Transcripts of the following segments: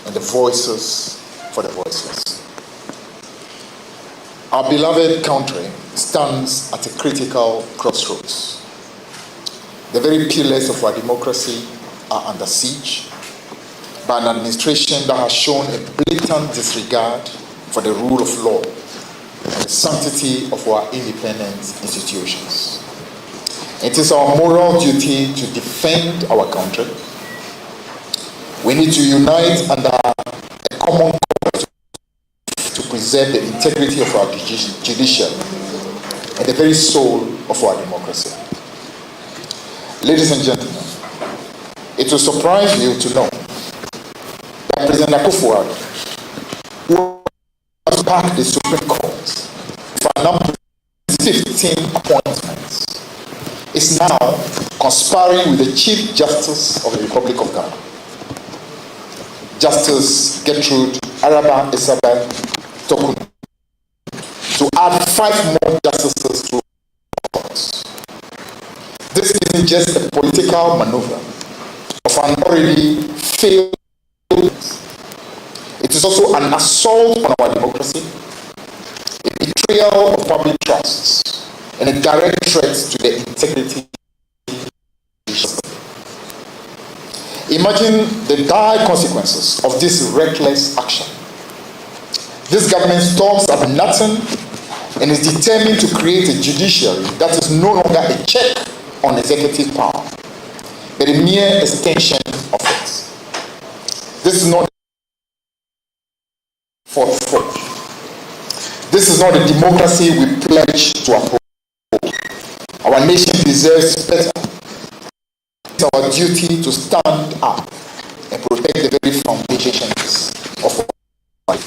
and the voices for the voiceless. Our beloved country stands at a critical crossroads. The very pillars of our democracy are under siege by an administration that has shown a blatant disregard for the rule of law and the sanctity of our independent institutions. It is our moral duty to defend our country. We need to unite under a common cause to preserve the integrity of our judiciary and the very soul of our democracy. Ladies and gentlemen, it will surprise you to know that President Akufo-Addo, who has packed the Supreme Court for a number of 15 appointments, is now conspiring with the Chief Justice of the Republic of Ghana, Justice Gertrude Araba Isabel Tokun, to add 5 more justices to the court. This isn't just a political maneuver of an already failed. It is also an assault on our democracy, a betrayal of public trusts, and a direct threat to the integrity. Imagine the dire consequences of this reckless action. This government stops at nothing and is determined to create a judiciary that is no longer a check on executive power, but a mere extension of it. This is not This is not the democracy we pledge to uphold. Our nation deserves better. It's our duty to stand up and protect the very foundations of our life.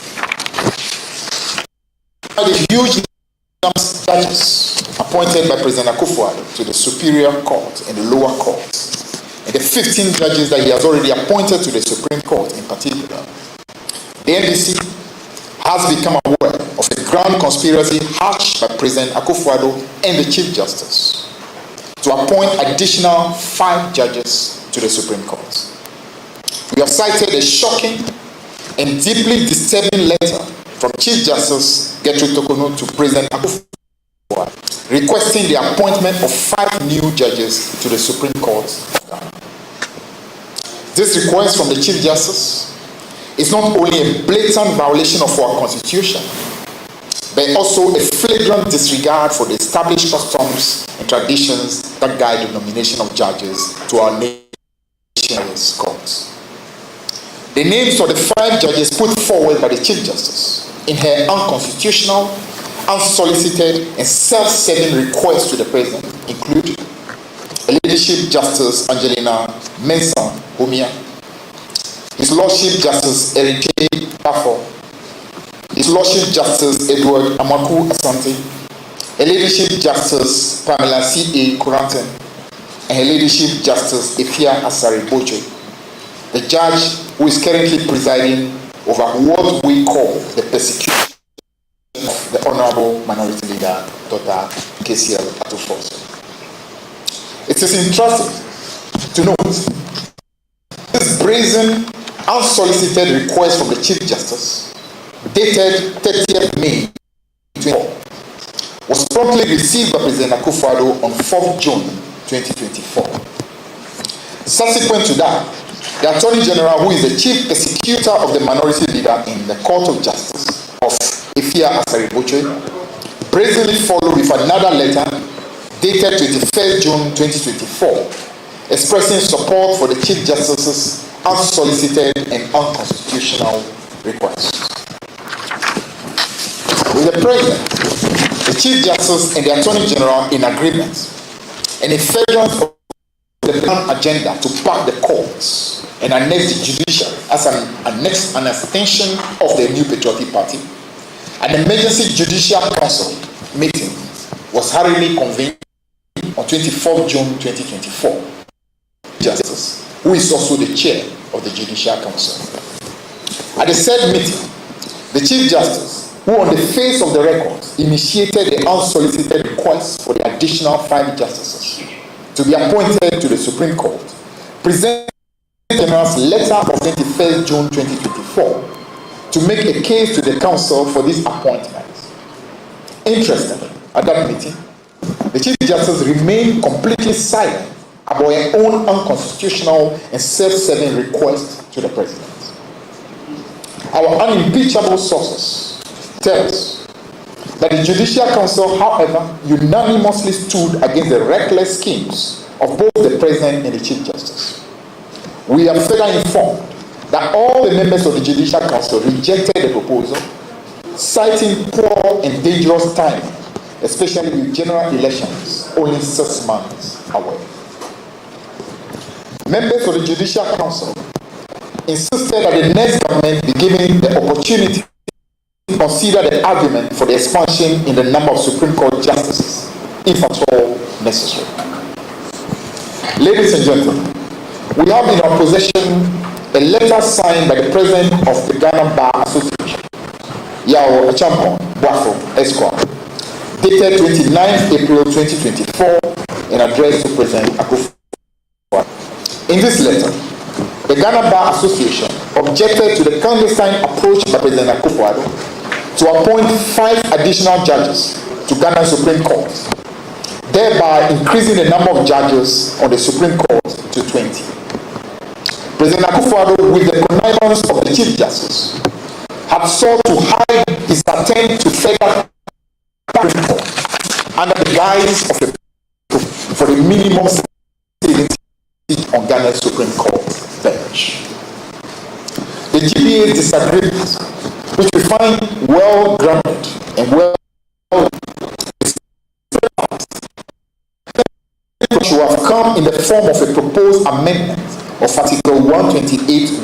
The huge numbers of judges appointed by President Akufo-Addo to the Superior Court and the lower courts, and the 15 judges that he has already appointed to the Supreme Court in particular, the NDC has become aware of a grand conspiracy hatched by President Akufo-Addo and the Chief Justice to appoint additional 5 judges to the Supreme Court. We have cited a shocking and deeply disturbing letter from Chief Justice Gertrude Tokun to President Akufo-Addo requesting the appointment of 5 new judges to the Supreme Court of Ghana. This request from the Chief Justice is not only a blatant violation of our Constitution, but also a flagrant disregard for the established customs and traditions that guide the nomination of judges to our nation's courts. The names of the 5 judges put forward by the Chief Justice in her unconstitutional, unsolicited, and self-serving request to the President include Leadership Justice Angelina Mensah Humia, His Lordship Justice Eric J. Bafo, His Lordship Justice Edward Amaku Asante, Her Ladyship Justice Pamela C.A. Kuranten, and Her Ladyship Justice Ifia Asari Boche, the judge who is currently presiding over what we call the persecution of the Honorable Minority Leader, Dr. KCL Atufos. It is interesting to note this brazen, unsolicited request from the Chief Justice, dated 30th May 2024, was promptly received by President Akufo-Addo on 4th June 2024. Subsequent to that, the Attorney General, who is the Chief Prosecutor of the Minority Leader in the Court of Justice of Ifia Asari Boche, brazenly followed with another letter dated 21st June 2024, expressing support for the Chief Justice's unsolicited and unconstitutional request. With the President, the Chief Justice, and the Attorney General in agreement, and in furtherance of the planned agenda to pack the courts and annex the judiciary as an extension of the New Patriotic Party, an emergency judicial council meeting was hurriedly convened on 24th June 2024. Justice, who is also the chair of the Judicial Council. At the said meeting, the Chief Justice, who on the face of the record initiated the unsolicited request for the additional 5 justices to be appointed to the Supreme Court, presented the General's letter of 21st June 2024 2024 to make a case to the council for this appointment. Interestingly, at that meeting, the Chief Justice remained completely silent about her own unconstitutional and self-serving request to the President. Our unimpeachable sources tell us that the Judicial Council, however, unanimously stood against the reckless schemes of both the President and the Chief Justice. We are further informed that all the members of the Judicial Council rejected the proposal, citing poor and dangerous timing, especially with general elections only 6 months away. Members of the Judicial Council insisted that the next government be given the opportunity to consider the argument for the expansion in the number of Supreme Court justices, if at all necessary. Ladies and gentlemen, we have in our possession a letter signed by the President of the Ghana Bar Association, Yao Achampong Boafo Esquire, dated 29th April 2024 and addressed to President Akufo. In this letter, the Ghana Bar Association objected to the clandestine approach by President Akufo to appoint 5 additional judges to Ghana Supreme Court, thereby increasing the number of judges on the Supreme Court to 20. President Akufo, with the connivance of the Chief Justice, had sought to hide his attempt to federal Supreme Court under the guise of a for a minimum seat on Ghana's Supreme Court bench. The GBA's disagreement, which we find well-grounded and should have come in the form of a proposed amendment of Article 128(1)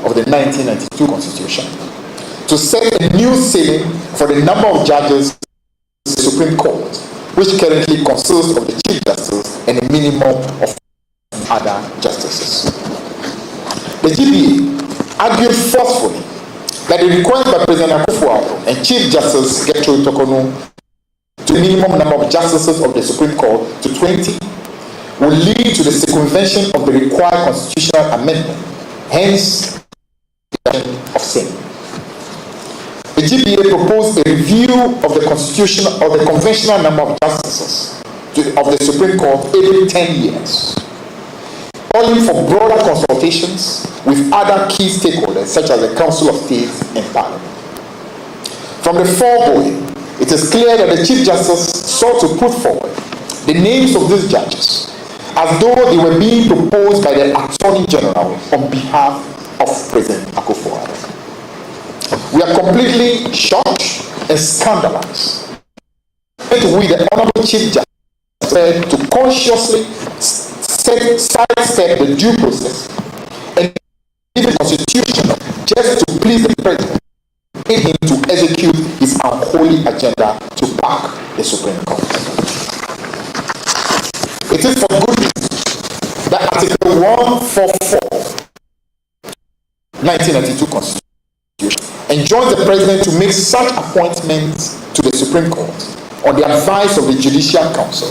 of the 1992 Constitution to set a new ceiling for the number of judges in the Supreme Court, which currently consists of the Chief Justice and a minimum of other justices. The GBA argued forcefully that the request by President Akufo and Chief Justice Gertrude Tokonu to a minimum number of justices of the Supreme Court to 20 will lead to the circumvention of the required constitutional amendment, hence the of sin. The GBA proposed a review of the constitutional or the conventional number of justices of the Supreme Court every 10 years, calling for broader consultations with other key stakeholders such as the Council of State and Parliament. From the foregoing, it is clear that the Chief Justice sought to put forward the names of these judges as though they were being proposed by the Attorney General on behalf of President Akufo. We are completely shocked and scandalized with the Honorable Chief Justice said to consciously sidestep the due process and the Constitution just to please the President, made him to execute his unholy agenda to back the Supreme Court. It is for good reason that Article 144, 1992 Constitution enjoins the President to make such appointments to the Supreme Court on the advice of the Judicial Council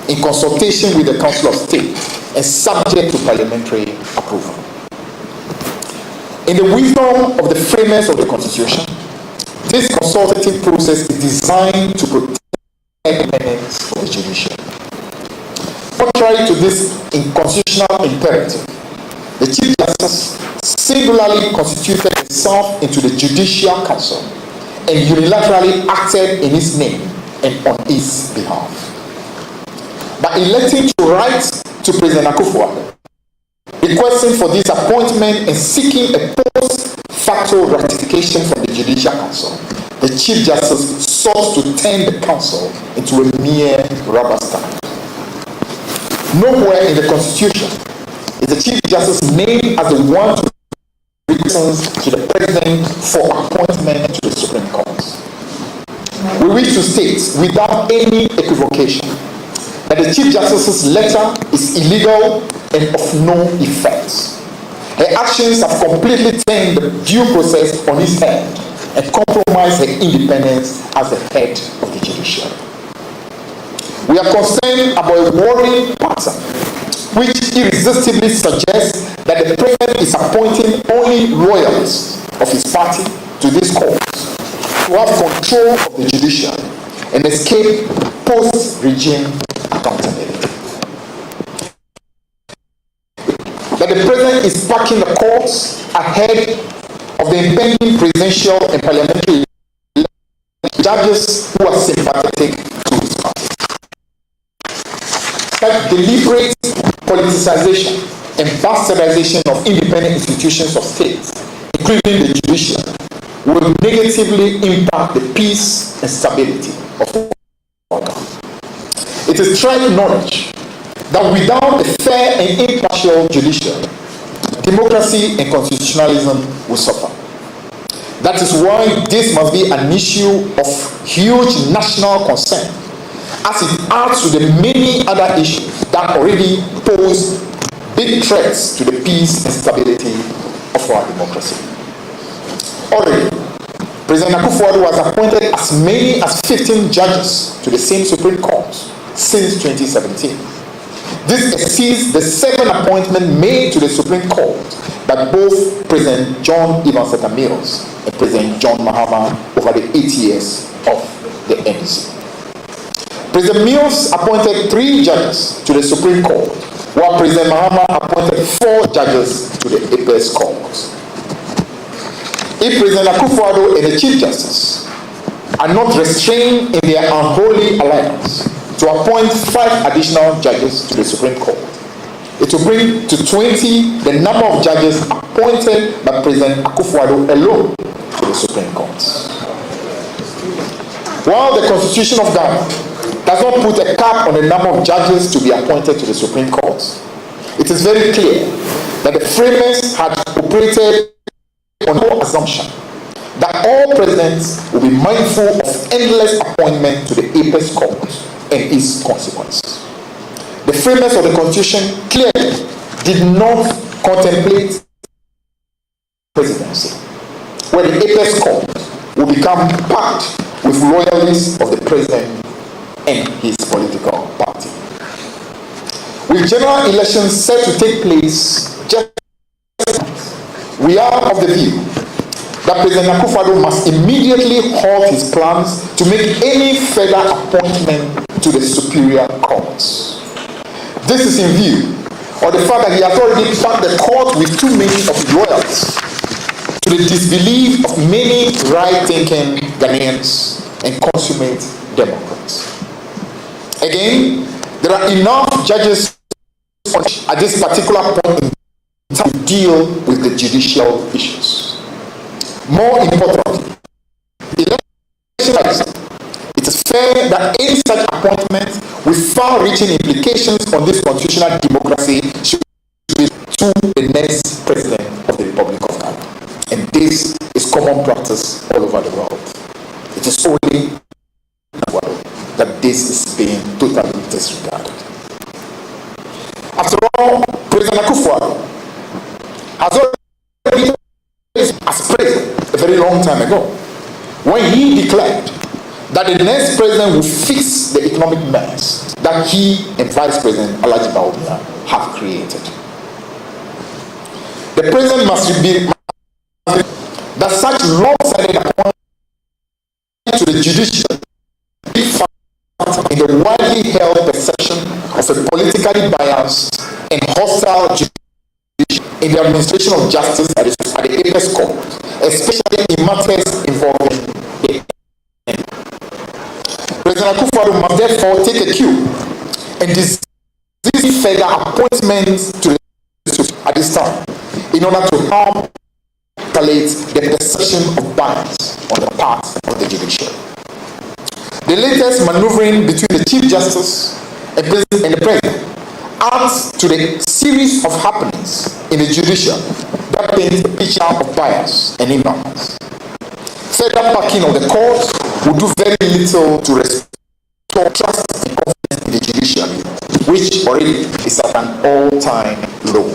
in consultation with the Council of State and subject to parliamentary approval. In the wisdom of the framers of the Constitution, this consultative process is designed to protect independence of the judiciary. Contrary to this constitutional imperative, the Chief Justice singularly constituted himself into the Judicial Council and unilaterally acted in his name and on his behalf. By electing to write to President Akufo, requesting for this appointment and seeking a post facto ratification from the Judicial Council, the Chief Justice sought to turn the Council into a mere rubber stamp. Nowhere in the Constitution is the Chief Justice named as the one to reasons to the President for appointment to the Supreme Court. We wish to state without any equivocation that the Chief Justice's letter is illegal and of no effect. Her actions have completely turned the due process on its head and compromised her independence as the head of the judiciary. We are concerned about a worrying pattern which irresistibly suggests that the President is appointing only royalists of his party to this court to have control of the judiciary and escape post-regime accountability. That the president is backing the courts ahead of the impending presidential and parliamentary judges who are sympathetic to his party. That deliberate politicization and bastardization of independent institutions of state, including the judiciary, will negatively impact the peace and stability of our country. It is tried knowledge that without a fair and impartial judiciary, democracy and constitutionalism will suffer. That is why this must be an issue of huge national concern, as it adds to the many other issues that already pose big threats to the peace and stability of our democracy. Already, President Akufo-Addo has appointed as many as 15 judges to the same Supreme Court since 2017. This exceeds the 7 appointments made to the Supreme Court by both President John Evans Atta Mills and President John Mahama over the 8 years of the NDC. President Mills appointed 3 judges to the Supreme Court, while President Mahama appointed 4 judges to the Apex Court. If President Akufo-Addo and the Chief Justice are not restrained in their unholy alliance to appoint 5 additional judges to the Supreme Court, it will bring to 20 the number of judges appointed by President Akufo-Addo alone to the Supreme Court. While the Constitution of Ghana does not put a cap on the number of judges to be appointed to the Supreme Court, it is very clear that the framers had operated on no assumption that all presidents will be mindful of endless appointment to the Apex Court and its consequences. The framers of the Constitution clearly did not contemplate presidency, where the Apex Court will become packed with loyalists of the president and his political party. With general elections set to take place just we are of the view that President Akufo-Addo must immediately halt his plans to make any further appointment to the superior courts. This is in view of the fact that he has already backed the court with too many of his loyalists, to the disbelief of many right-thinking Ghanaians and consummate Democrats. Again, there are enough judges at this particular point in time to deal with the judicial issues. More importantly, it is fair that any such appointment with far-reaching implications on this constitutional democracy should be to the next president of the Republic of Ghana. And this is common practice all over the world. It is only that this is being totally disregarded. After all, President Akufo-Addo has already as president a very long time ago, when he declared that the next president will fix the economic mess that he and Vice President Alhaji Bawumia have created. The president must be that such long-sighted appointment to the judiciary in the widely held perception of a politically biased and hostile judiciary in the administration of justice at the Apex Court, especially in matters involving the end. President Akufo-Addo must therefore take a cue and desist further appointments to the at this time in order to help escalate the perception of bias on the part of the judiciary. The latest maneuvering between the Chief Justice and the President adds to the series of happenings in the judiciary that paint a picture of bias and ignorance. Further backing of the court will do very little to restore trust and confidence in the judiciary, which already is at an all-time low.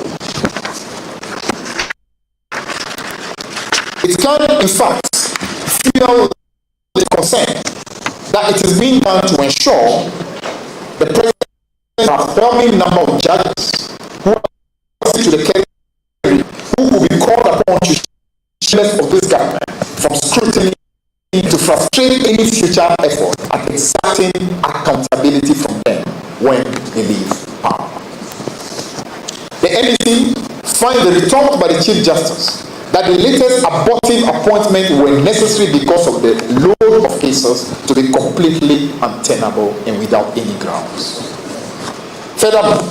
It can, in fact, feel the concern that it is being done to ensure the president has a overwhelming number of judges who are to the category who will be called upon to members of this government from scrutiny to frustrate any future effort at exacting accountability from them when they leave power. The NEC finds the retort by the Chief Justice that the latest abortive appointment were necessary because of the load of cases to be completely untenable and without any grounds. Furthermore,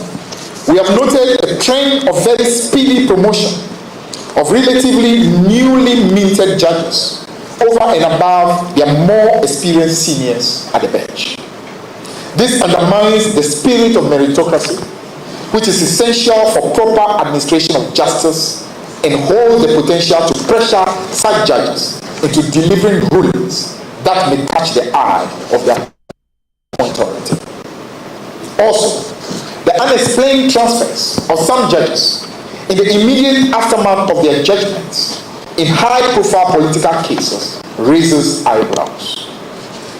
we have noted a trend of very speedy promotion of relatively newly minted judges over and above their more experienced seniors at the bench. This undermines the spirit of meritocracy, which is essential for proper administration of justice and holds the potential to pressure such judges into delivering rulings that may catch the eye of their authority. Also, the unexplained transfers of some judges in the immediate aftermath of their judgments in high-profile political cases raises eyebrows.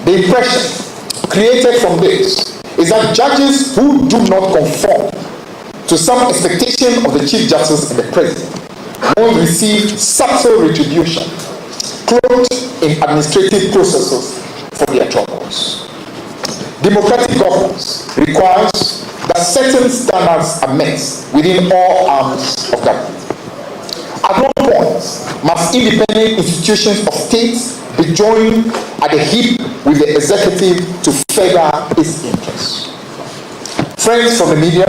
The impression created from this is that judges who do not conform to some expectation of the Chief Justice and the President will receive subtle retribution cloaked in administrative processes for their troubles. Democratic governance requires that certain standards are met within all arms of government. At no point must independent institutions of states be joined at the hip with the executive to further its interests. Friends from the media,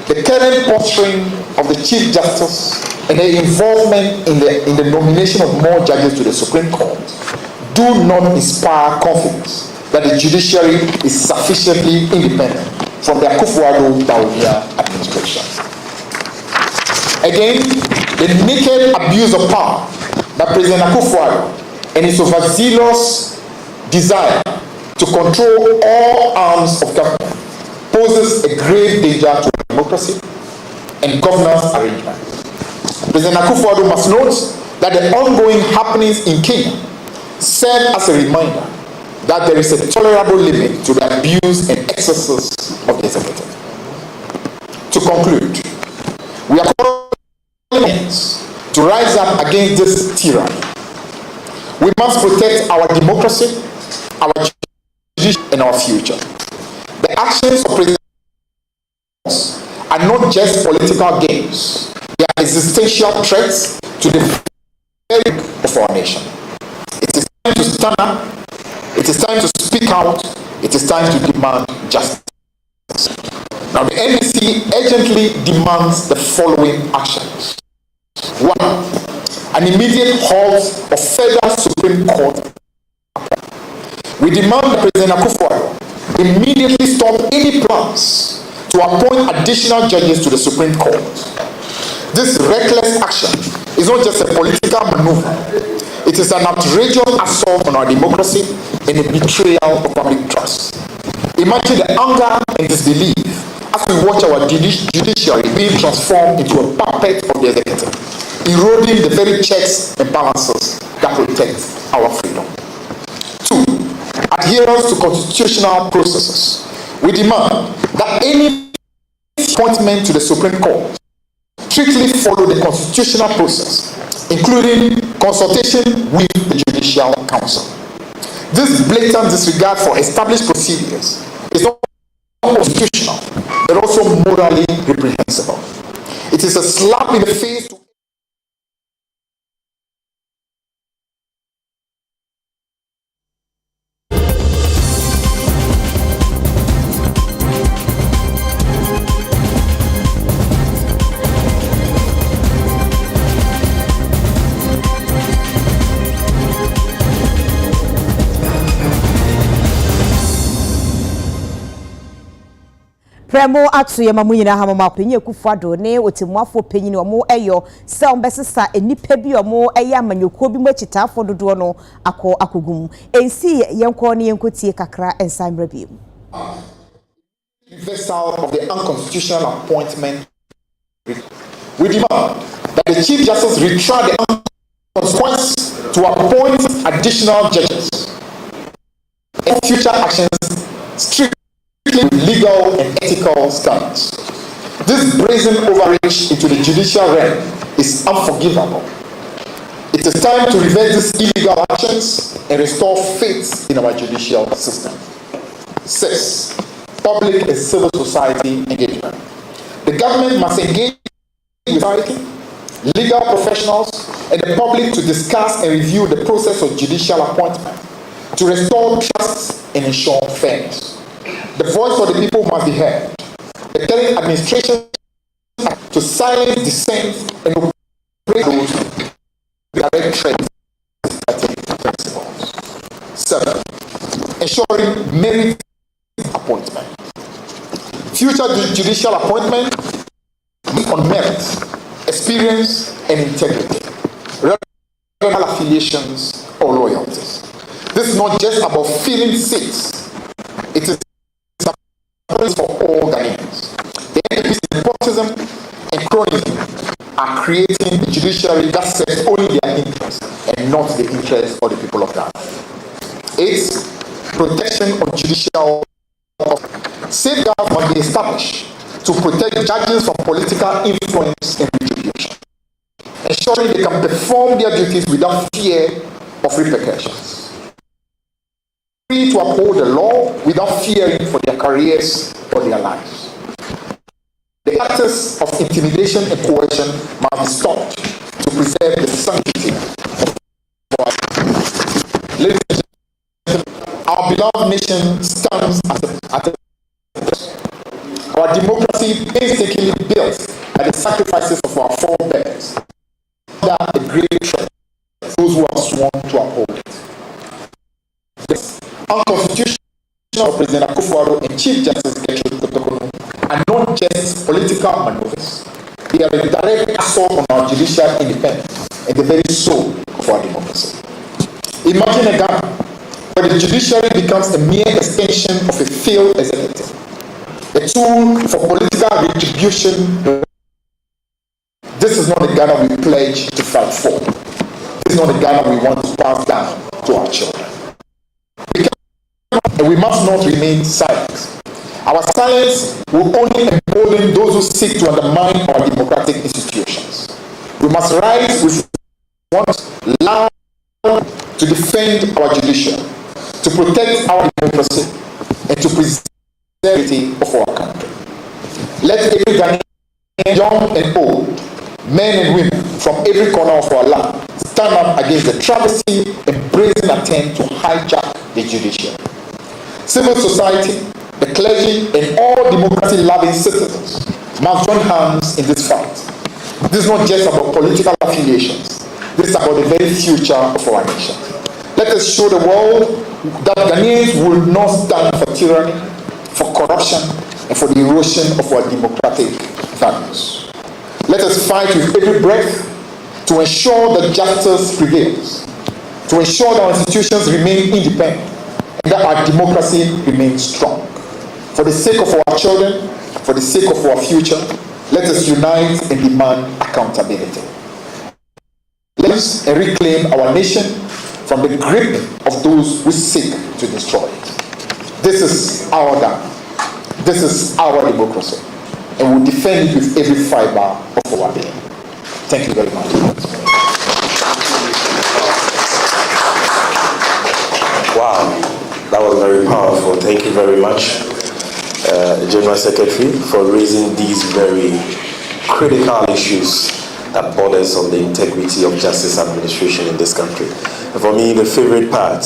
the current posturing of the Chief Justice and their involvement in the nomination of more judges to the Supreme Court do not inspire confidence that the judiciary is sufficiently independent from the Akufo-Addo administration. Again, the naked abuse of power by President Akufo-Addo and his overzealous desire to control all arms of government poses a grave danger to democracy and governance arrangement. President Akufo-Addo must note that the ongoing happenings in Kenya serve as a reminder that there is a tolerable limit to the abuse and excesses of the executive. To conclude, we are calling to rise up against this tyranny. We must protect our democracy, our judiciary, and our future. The actions of President are not just political games, they are existential threats to the fabric of our nation. It is time to stand up, it is time to speak out, it is time to demand justice. Now the NEC urgently demands the following actions. 1. An immediate halt of federal Supreme Court. We demand that President Akufo-Addo immediately stop any plans to appoint additional judges to the Supreme Court. This reckless action is not just a political maneuver, it is an outrageous assault on our democracy and a betrayal of public trust. Imagine the anger and disbelief as we watch our judiciary being transformed into a puppet of the executive, eroding the very checks and balances that protect our freedom. 2. Adherence to constitutional processes. We demand that any appointment to the Supreme Court strictly follow the constitutional process, including consultation with the Judicial Council. This blatant disregard for established procedures is not constitutional, but also morally reprehensible. It is a slap in the face to Premo atu ya mamunyina hamama penye Akufo-Addo ne otemwafo penyini omo eyo se ombesesa enipa bi omo eya amanyoko bi mwachitafo dodo no akogum ensi yenko ne yenkotie kakra ensamra bi reversal of the unconstitutional appointment. We demand that the Chief Justice retract the consequence to appoint additional judges and future actions strictly legal and ethical standards. This brazen overreach into the judicial realm is unforgivable. It is time to reverse these illegal actions and restore faith in our judicial system. 6. Public and civil society engagement. The government must engage with society, legal professionals, and the public to discuss and review the process of judicial appointment, to restore trust and ensure fairness. The voice of the people must be heard. The current administration to silence dissent and operate those direct trends principles. 7. Ensuring merit appointment. Future judicial appointment on merit, experience, and integrity, regional affiliations or loyalties. This is not just about filling seats. It is for all Ghanaians. The enemies of nepotism and cronyism are creating a judiciary that serves only their interests and not the interests of the people of Ghana. 8. Protection of judicial safeguards must be established to protect judges from political influence and retribution, ensuring they can perform their duties without fear of repercussions. Free to uphold the law without fearing for their careers or their lives. The acts of intimidation and coercion must be stopped to preserve the sanctity of our lives. Ladies and gentlemen, our beloved nation stands at our democracy painstakingly built by the sacrifices of our forebears under a great trust, those who have sworn to uphold it. The unconstitutional President Akufo-Addo and Chief Justice Gertrude Kotokonu are not just political maneuvers. They are a direct assault on our judicial independence and the very soul of our democracy. Imagine a Ghana where the judiciary becomes a mere extension of a failed executive, a tool for political retribution. This is not the Ghana we pledge to fight for. This is not the Ghana we want to pass down to our children. And we must not remain silent. Our silence will only embolden those who seek to undermine our democratic institutions. We must rise with one loud to defend our judiciary, to protect our democracy, and to preserve the unity of our country. Let every Ghanaian, young and old, men and women from every corner of our land stand up against the travesty and brazen attempt to hijack the judiciary. Civil society, the clergy, and all democracy-loving citizens must join hands in this fight. This is not just about political affiliations. This is about the very future of our nation. Let us show the world that Ghanaians will not stand for tyranny, for corruption, and for the erosion of our democratic values. Let us fight with every breath to ensure that justice prevails, to ensure that our institutions remain independent, and that our democracy remains strong. For the sake of our children, for the sake of our future, let us unite and demand accountability. Let us reclaim our nation from the grip of those who seek to destroy it. This is our Ghana. This is our democracy. And we'll defend it with every fiber of our being. Thank you very much. Wow, that was very powerful. Thank you very much, General Secretary, for raising these very critical issues that borders on the integrity of justice administration in this country. And for me, the favorite part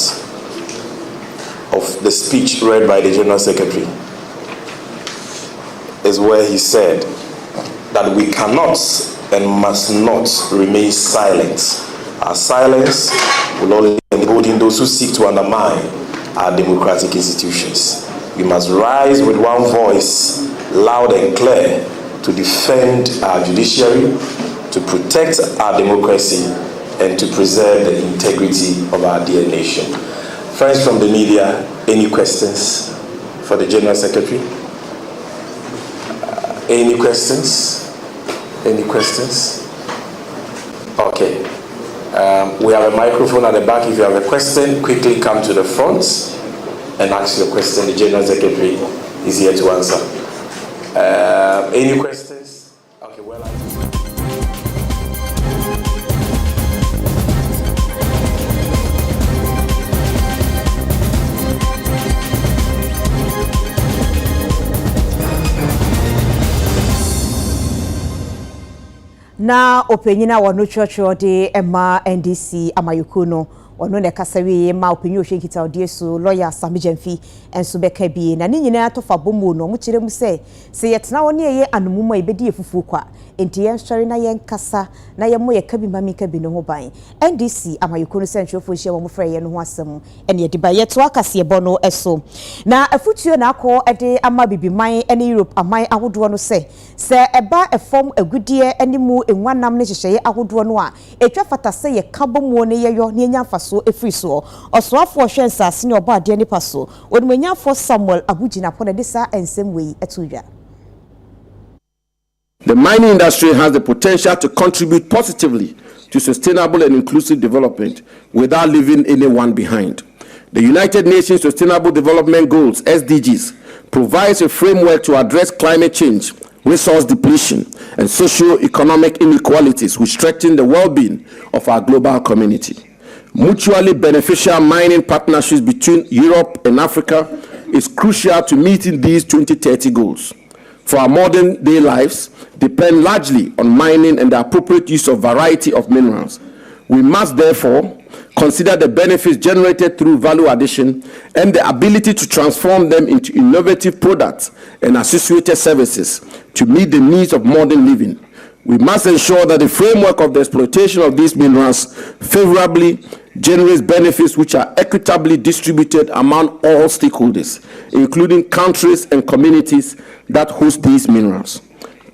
of the speech read by the General Secretary is where he said that we cannot and must not remain silent. Our silence will only embolden those who seek to undermine our democratic institutions. We must rise with one voice, loud and clear, to defend our judiciary, to protect our democracy, and to preserve the integrity of our dear nation. Friends from the media, any questions for the General Secretary? Any questions? Any questions? Okay. We have a microphone at the back. If you have a question, quickly come to the front and ask your question. The General Secretary is here to answer. Any questions? Okay, well. na openyina wono church de ema NDC amayuku no wono ne kasawe ma openyu ohwenkita odiesu lawyer Samijamfi enso beka bi na ne nyina atofa bomu no mo kire mu se yetena woni eye anomuma ebedi efufu kwa enti yen sori na yen kasa na yen mo ye kabi mami kabi no ho ban NDC amayuku no sentrofo hye wo mo frɛ ye no ho asem ene de ba yeto akase ye bono eso na afutuo na akọ ede ama bibiman ene Europe aman ahodo no se eba efom agudie ene mu enwanam ne hyehye ahodo no a etwa fata se ye kabomu ne ye yo ne nya so efiri so osoafo hwensa se ne oba ade ne paso onimanyafo Samuel Abugina pona de sa ensem wei etuwa. The mining industry has the potential to contribute positively to sustainable and inclusive development without leaving anyone behind. The United Nations Sustainable Development Goals, SDGs, provides a framework to address climate change, resource depletion, and socio-economic inequalities which threaten the well-being of our global community. Mutually beneficial mining partnerships between Europe and Africa is crucial to meeting these 2030 goals. For our modern day lives depend largely on mining and the appropriate use of variety of minerals. We must therefore consider the benefits generated through value addition and the ability to transform them into innovative products and associated services to meet the needs of modern living. We must ensure that the framework of the exploitation of these minerals favorably generates benefits which are equitably distributed among all stakeholders, including countries and communities that host these minerals.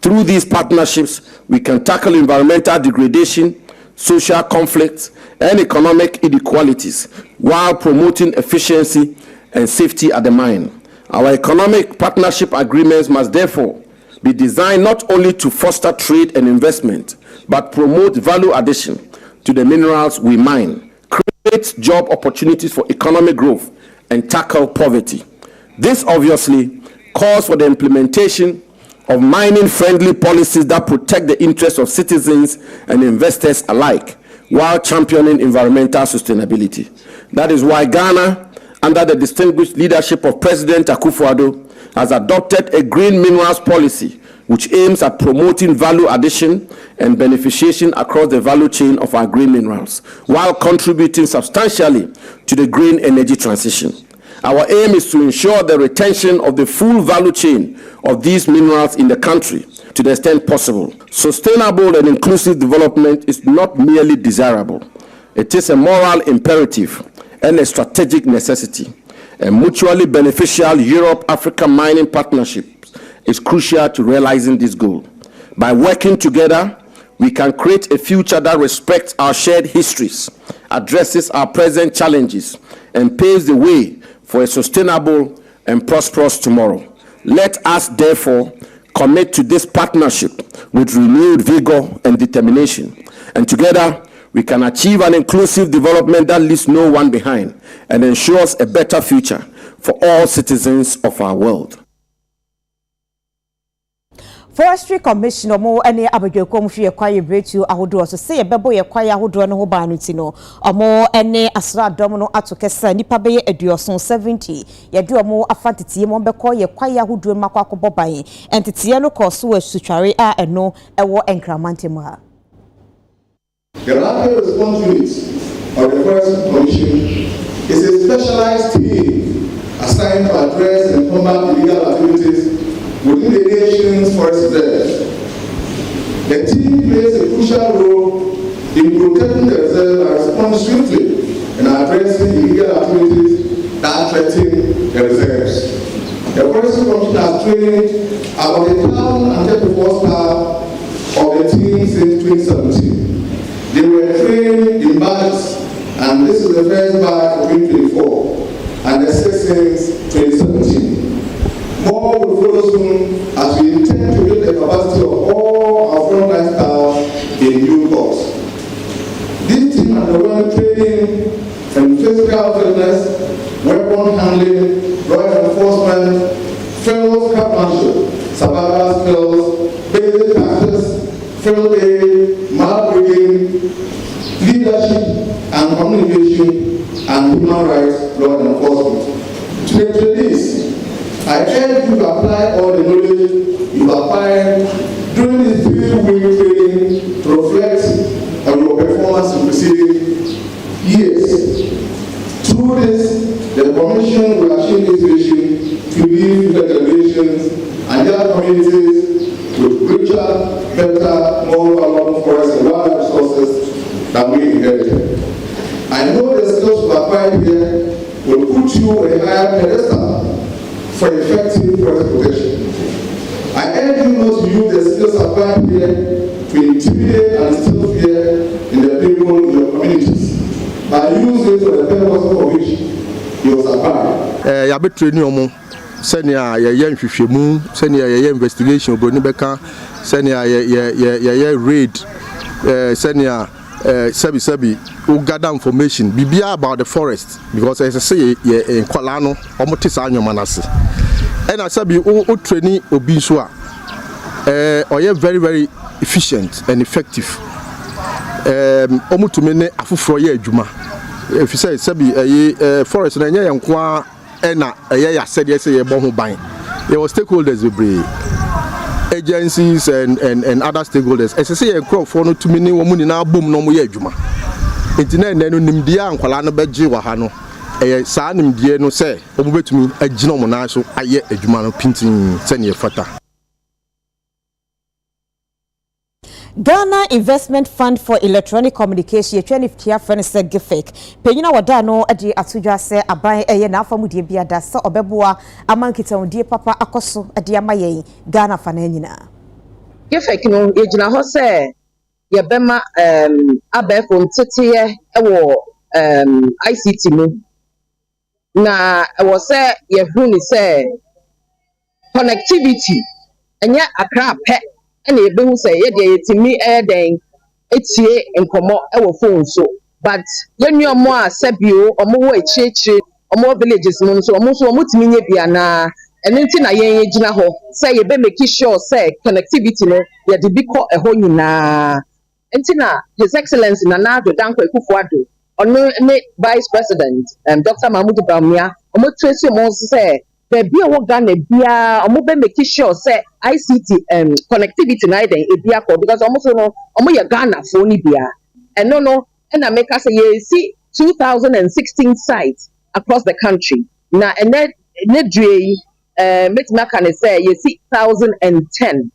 Through these partnerships, we can tackle environmental degradation, social conflicts, and economic inequalities while promoting efficiency and safety at the mine. Our economic partnership agreements must therefore be designed not only to foster trade and investment, but promote value addition to the minerals we mine, create job opportunities for economic growth, and tackle poverty. This obviously calls for the implementation of mining-friendly policies that protect the interests of citizens and investors alike, while championing environmental sustainability. That is why Ghana, under the distinguished leadership of President Akufo-Addo, has adopted a green minerals policy which aims at promoting value addition and beneficiation across the value chain of our green minerals, while contributing substantially to the green energy transition. Our aim is to ensure the retention of the full value chain of these minerals in the country to the extent possible. Sustainable and inclusive development is not merely desirable. It is a moral imperative and a strategic necessity. A mutually beneficial Europe-Africa mining partnership is crucial to realizing this goal. By working together, we can create a future that respects our shared histories, addresses our present challenges, and paves the way for a sustainable and prosperous tomorrow. Let us therefore commit to this partnership with renewed vigor and determination, and together we can achieve an inclusive development that leaves no one behind and ensures a better future for all citizens of our world. Forestry Commissioner mo ene abadweko mhwe ye kwaye bretu ahodo so se ye bebo ye kwaye ahodo no ho ba no ti no omo ene asradom no atokesa nipa be ye aduoson 70 ye de omo afantetie mo beko ye kwaye ahodo makwa akobọ ban entete no koso asutware a eno ewo enkramante mu ha. The rapid response unit of the Forestry Commission is a specialized team assigned to address and combat illegal activities within the nation's forest reserve. The team plays a crucial role in protecting the reserve and respond swiftly in addressing illegal activities that threaten the reserves. The Forestry Commission has trained about 1,034 staff of the team since 2017. They were trained in batches, and this is the first batch of 2024, and the sixth since 2017. More will follow soon as we intend to build the capacity of all our frontline staff in due course. This team underwent training in physical fitness, weapon handling, law enforcement, field craftsmanship, survival skills, basic tactics, field aid, map rigging, leadership and communication, and human rights law enforcement. To introduce, I urge you to apply all the knowledge you acquired during this 3-week training preceding years. Through this, the Commission will achieve its vision to leave the regulations and their communities with richer, better, more valuable forests and wild resources than we inherited. I know the skills you acquired here will put you on a higher pedestal for effective forest protection. I urge you not to use the skills acquired here to intimidate and instill fear in the people in your communities, but use it for the purpose for which it was acquired. Ya be training omo senia ye nhwehwemu senia ye investigation obroni beka senia ye raid senia sabi we gather information bibia about the forest because as I say in kwala no omo te sa anwoma nase and I sabi o training obi so a oye very efficient and effective omo to me ne afufro ye adwuma if you say sabi forest na nya yankwa na ya said yes ye bo ho ban there were stakeholders we agencies and other stakeholders as I say crop for no to me wo mu ni na bom no mo ye adwuma entina no nimdia ankwala no beje wa ha no saa nimdie no say omo betumi agina omo na so aye adwuma no pintin se ne fata. Ghana Investment Fund for Electronic Communication, 20 friends Gifek. Penyina wadano adi atujwa se aban eye na afamu die bia da se obeboa amankita die papa akoso adi amaye Ghana fana nyina. Gifek no ejina ho se ye bema abefo ntete ewo ICT no na ewo se ye hu ni se connectivity enye akra pe and ye behu say ye dey timi den etie enkomo e wo phone so but ye nu omo a sabio omo wo echichi omo villages no so omo timi nye bia na eno nti na ye gina ho say ye be make sure say connectivity no ye de bi ko eho nyina nti na His Excellency Nana Addo Dankwa Akufo-Addo ono ne Vice President Dr. Mahmoud Bawumia omo trace mo say the bia wo Ghana bia omo be make sure say ICT connectivity na den e bia ko because omo so no omo ye Ghana for ni bia and no and I make us say you see 2016 sites across the country na and ne dre make me can say you see 1010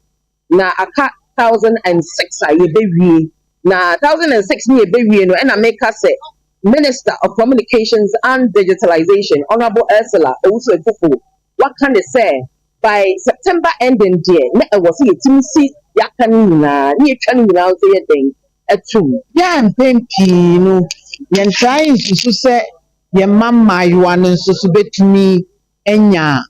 na aka 1006 I be wi na 1006 ni be wi no and I make us say Minister of Communications and Digitalization, Honorable Ursula Owusu-Ekufo, what can they say? By September ending day, ne was a timisi yakanina, ni chanina say thing a true. Yeah, pempi no. Yen trying to say ye mama you want so bet me enya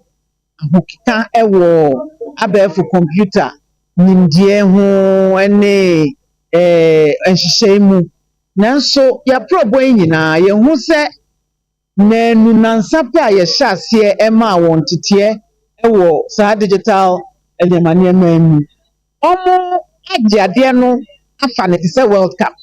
hukita ewo abefu computer nimdie ho ene enhyehyemu nanso ya probo nyina ye hu se nanu nansape a ye hyase e ma won tete ewo sa digital elemania manu omo agiade no afa ne se World Cup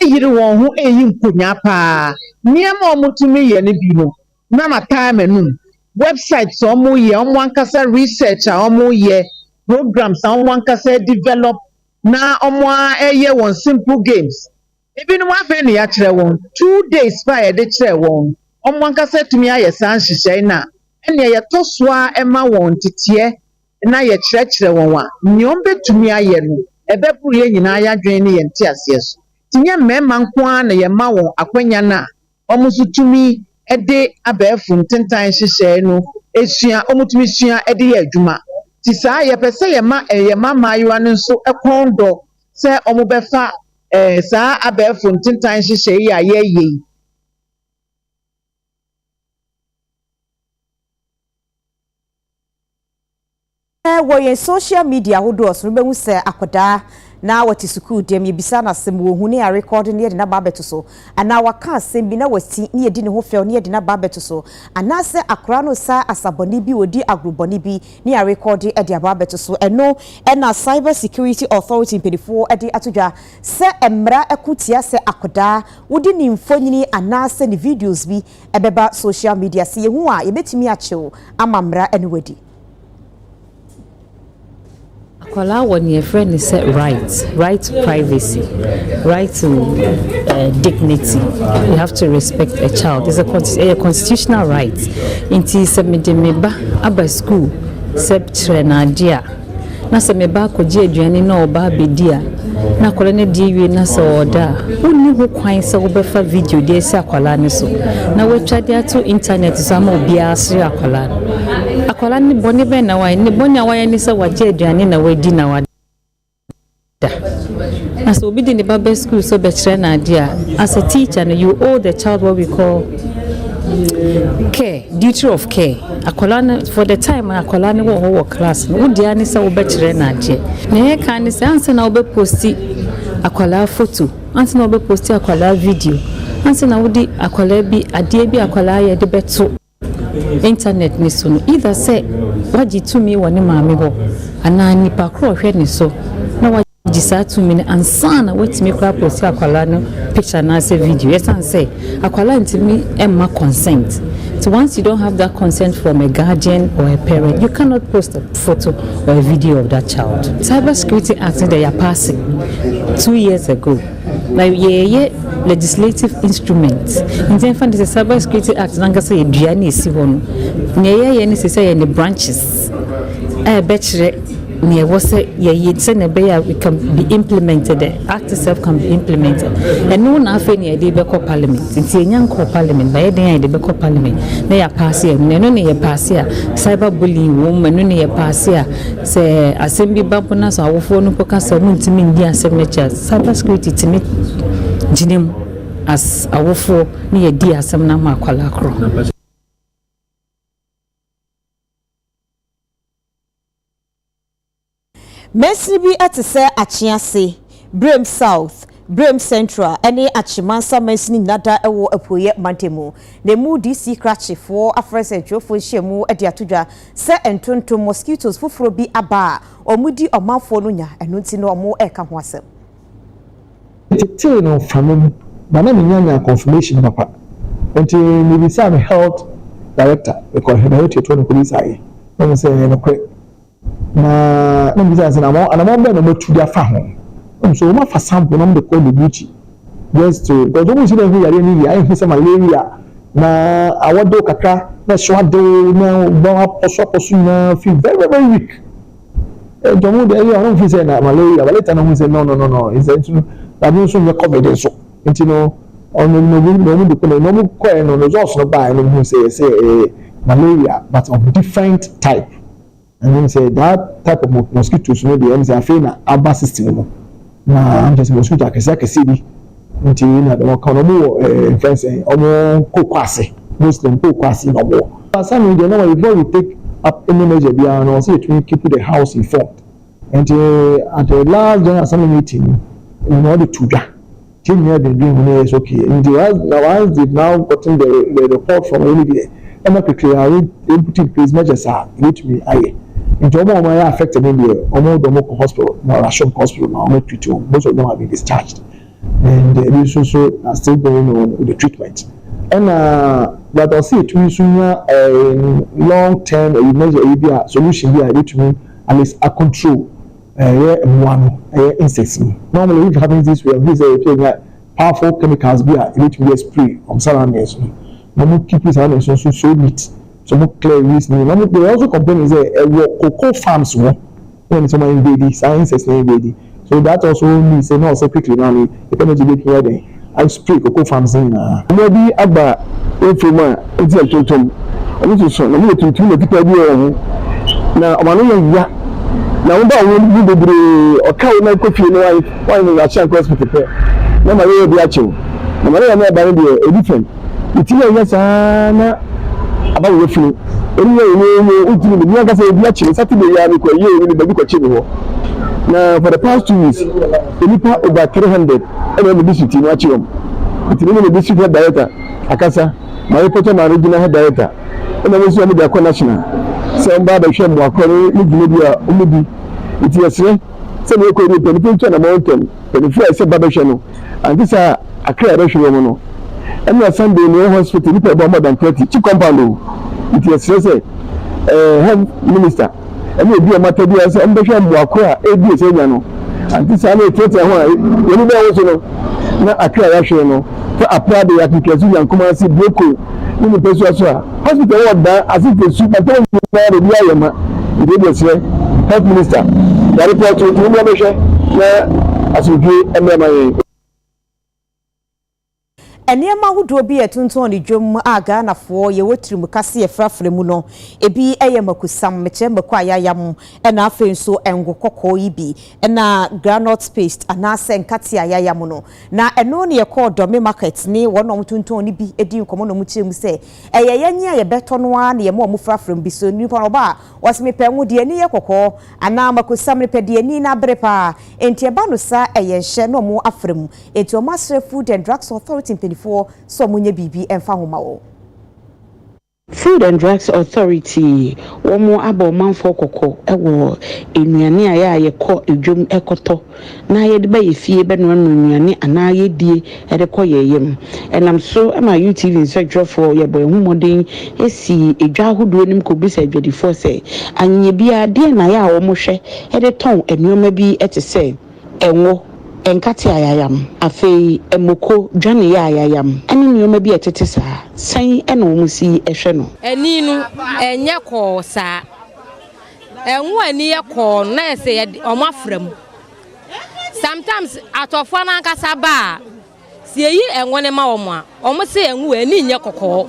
eyiri won ho eyi nkonya pa niam omo tumi ye ne bi no na ma time enu website so omo ye omo ankasa research a omo ye programs a omo ankasa develop na omo eye won simple games ebi no afa ne ya kire won 2 days fa ye de kire won omo ankasa tumi aye san hyehyɛ na ene ye tosoa ema won tete na ye kire won wa nyom betumi aye no ebepuru ye nyina ya dwen ne ye nte ase so tinye mmemma nko a na ye ma won akwanya na omo so tumi ede abefu ntentan hyehyɛ no esua omo tumi sua ede ye adwuma ti saa ye pese ye ma mayiwa no so ekondo se omo befa saa abefu ntentan hyehyɛ yi a ye yi woye social media hodo so be hu se akoda na wati school dem ye bisa na sem wo hu ne a record ne de na ba beto so ana waka asem bi na wati ne ye di ne ho fe ne de na ba beto so ana se akora no sa asaboni bi odi agroboni bi ne a record e de ba beto so eno na Cyber Security Authority pedifo e de atodwa se emra ekutia se akoda wodi ni mfonyini ana se ne videos bi e beba social media se ye hu a ye betimi a chew amamra ene wadi Akola when your friend is said right to privacy, right to dignity. You have to respect a child. It's a constitutional right. Inti se medemeba aba school sep trenadia. Na se meba koje aduane na oba bedia. Na akola ne die wie na se oda. Woni ho kwan se obefa video de se akola ne so. Na wetwa de ato internet so ama obi asre akola. Akola ne boni be na wan ne boni awan ne se waje aduane na wadi na wada. As obi di ne baba school so be trenadia. As a teacher you owe the child what we call care, duty of care. Akola for the time akola ne wo class no udi ani se wo be kire na age na ye kan ni se anse na wo be posti akola photo anse na wo be posti akola video anse na wodi akola bi ade bi akola ye de beto internet ni so no either say waji tumi woni maame ho ana nipa kro hwe ni so na waji sa tumi ni ansa na wetimi kra posti akola no picture na say video yes and say akola ntimi emma consent. So once you don't have that consent from a guardian or a parent, you cannot post a photo or a video of that child. Cybersecurity Act that they are passing 2 years ago, like legislative instruments. In fact, the Cybersecurity Act nanga say duane esi wono. Nye ni say the branches. Betche near was it can be implemented, the act itself can be implemented. And no one have any idea about parliament. It's a young parliament, by the idea about parliament. They are passing, no near passia, cyberbullying woman, no near passia, say assembly bamponas or phone podcast or to mean the signature. Cybersecurity to me, Jinim as a woeful near dear some nama qualacro. Mesri bi atese achiase Brem South Brem Central any achimansa mesni nada ewo apoye mantemu ne mu DC krache for afrese dwofo hyemu ade atodwa se entonto mosquitoes foforo bi aba omudi omanfo no nya eno nti no omo eka ho asem tete no famum bana nya confirmation papa nti ni bi say health director because he to police aye no say no kwe na mbisa sana mo anamombe no motu dia fa ho so ma fa sample no de call the beauty just to because we see that yare ni ya ehun se malaria na awodo kakra na swado na bo poso na feel very very weak domo de area no feel say na malaria but later no say no is that that means we cover so nti no ono no de call no call no results no buy no say malaria but of different type. And then say that type of mosquitoes no dey say afena aba system no na am just mosquito akese bi nti na the one kind of fence omo kokwase muslim kokwase no more asami dey know before we take up any measure we are no say to keep the house informed and at the last general assembly meeting we know the tuja team here been doing is okay and the did now gotten the report from anywhere and not quickly I put in place measures are which me aye in Jomo Maya affected in the Omo hospital, now Rashon hospital, now most of them have been discharged. And these also are still going on with the treatment. And but I'll see it we sooner long term measure solution here which mean at least a control one insects. Normally if having this we have powerful chemicals be which we spray on surroundings. No keep this surroundings so neat. So more clear reasoning. They also complain is cocoa farms when someone invade sciences invade. So that also means say no so quickly now the energy make here there. I spray cocoa farms in maybe aba infoma it's a total. I need to so na me to the people bi na amano ya na won ba won bi bebre o kai na kofi no why no action hospital pe na ma we bi achew na ma na ba no dey different it is na about we feel anyway we ultimately we say we actually Saturday ya ko ye we be ko chibi ho na for the past 2 weeks people over 300 and the district in achiom it mean the district head director akasa my reporter my regional head director and we so media national say mba ba hwe mo akore ni media umudi it is say we ko ni penipin na mountain penifia say ba ba hwe no and this akra ba hwe mo no and Sunday in the hospital, people more than 20. Chief compound, it is health minister, ɛne ebi ɔmata bi ase ɔmbɛhwɛ mboako a ebi ese nya no anti saa na etuatua ho a yɛn bɛ wo so no na akra yɛhwɛ no for apply the application yankoma ase broko ne nipa so aso a hospital wɔ da asite su pata nyinaa de bi ayɛ ma ebi de sɛ health minister yɛ report to wo bɛhwɛ na asodwe ɛmɛma yɛn. Enema ahodoɔ bi etuntun ne dwom a Ghanafoɔ ye wotrim kase efrafre mu no ebi eye makusam meche mako ayayam na afei nso engo kokɔ yi bi na granite paste anase nkate ayayam no na eno ne yekɔ dome market ni wɔnom tuntun ne bi edi nkomo no mu kyerem sɛ eye yanya ye beto no a ne ye mo frafre bi so nipa no ba wɔsme pɛngu de ani ye kokɔ ana makusam ne pɛ de ani na brepa enti eba no sa eye hye no mo afrem enti o masre Food and Drugs Authority so munye bibi emfa homa wo. Food and Drugs Authority womo aba manfo kokɔ ɛwɔ enuane a ye kɔ edwom ɛkɔtɔ na ye de ba ye fie be no enuane ana ye die ɛde kɔ yeyem ɛnam so ama UTV nsɛdwofo ye boy humoden esi edwa ahodo nim ko bisa adwadifo sɛ anye bia de na ye a wo mo hwɛ ɛde tɔn enuoma bi ɛte sɛ enwo enkati ayayam afei emoko dwane ya ayayam ani nioma bi etete saa san ena omusi ehwe no ani no enye ko saa enwo ani ye ko na ese ye omafram sometimes atofo na nkasa ba si eyi enwo ne ma omo a omo se enwo ani nye kokko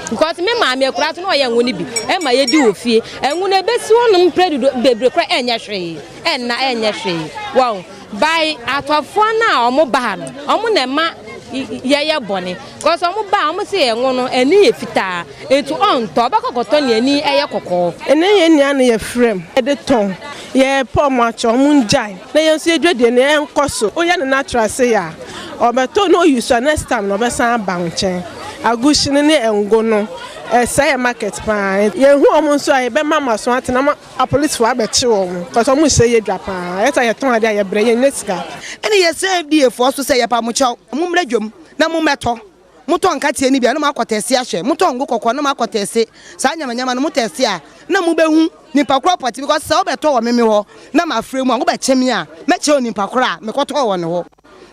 because me ma me akura to no ye enwo ne bi e ma ye di ofie enwo na besi wonum predu bebre kra enye hwe enna enye hwe wow by atofo na omo ba no omo na ma ye bone because omo ba omo se enwo no ani ye fita etu onto bakokoto ne ani eye kokko ene ye nia na ye frem e de ton ye pom acho omo njai na ye nso edwade ne enkoso o ya na natural say ya obeto no use next time no be san ba nchen agushine ne engo no say market pa ye hu omo nso aye be mama so atena a police for abeche wo because omo say ye dwa pa eta ye ton ade aye bre ye neska ene ye say die for so say ye pa mo chaw mo mradwom na mo meto moto nkatie ni bia no makotese ahye moto ngo kokko no makotese saa nyamanyama no motese a na mo behu nipa property because say obeto wo meme ho na mafrɛ mu a wo beche me a meche o nipa kora mekoto wo ne ho